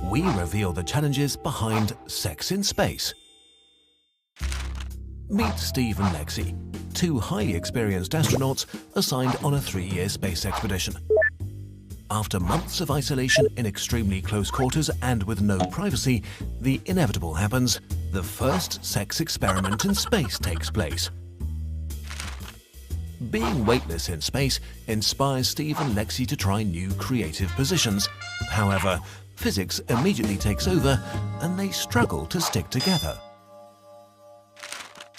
we reveal the challenges behind sex in space. Meet Steve and Lexi, two highly experienced astronauts assigned on a 3-year space expedition. After months of isolation in extremely close quarters and with no privacy, the inevitable happens. The first sex experiment in space takes place. Being weightless in space inspires Steve and Lexi to try new creative positions. However, physics immediately takes over and they struggle to stick together.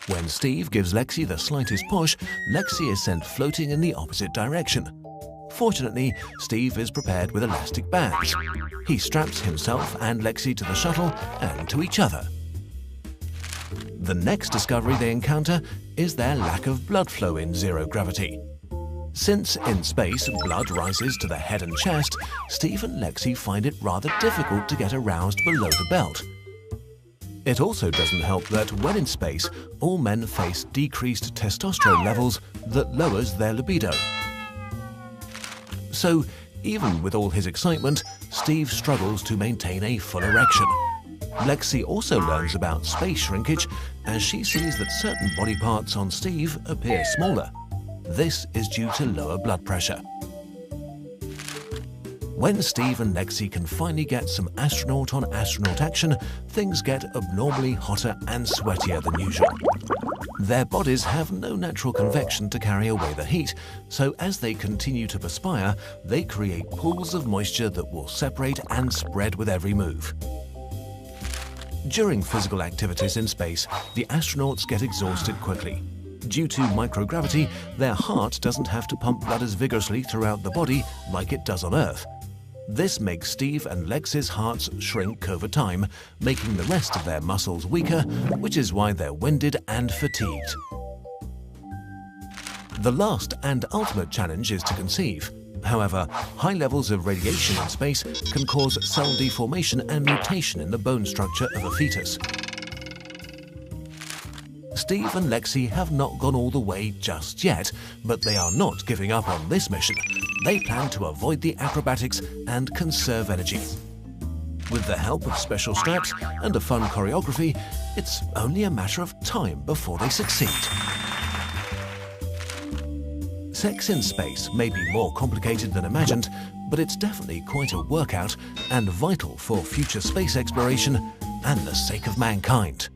When Steve gives Lexi the slightest push, Lexi is sent floating in the opposite direction. Fortunately, Steve is prepared with elastic bands. He straps himself and Lexi to the shuttle and to each other. The next discovery they encounter is their lack of blood flow in zero gravity. Since in space blood rises to the head and chest, Steve and Lexi find it rather difficult to get aroused below the belt. It also doesn't help that when in space, all men face decreased testosterone levels that lowers their libido. So, even with all his excitement, Steve struggles to maintain a full erection. Lexi also learns about space shrinkage as she sees that certain body parts on Steve appear smaller. This is due to lower blood pressure. When Steve and Lexi can finally get some astronaut-on-astronaut action, things get abnormally hotter and sweatier than usual. Their bodies have no natural convection to carry away the heat, so as they continue to perspire, they create pools of moisture that will separate and spread with every move. During physical activities in space, the astronauts get exhausted quickly. Due to microgravity, their heart doesn't have to pump blood as vigorously throughout the body like it does on Earth. This makes Steve and Lexi's hearts shrink over time, making the rest of their muscles weaker, which is why they're winded and fatigued. The last and ultimate challenge is to conceive. However, high levels of radiation in space can cause cell deformation and mutation in the bone structure of a fetus. Steve and Lexi have not gone all the way just yet, but they are not giving up on this mission. They plan to avoid the acrobatics and conserve energy. With the help of special straps and a fun choreography, it's only a matter of time before they succeed. Sex in space may be more complicated than imagined, but it's definitely quite a workout and vital for future space exploration and the sake of mankind.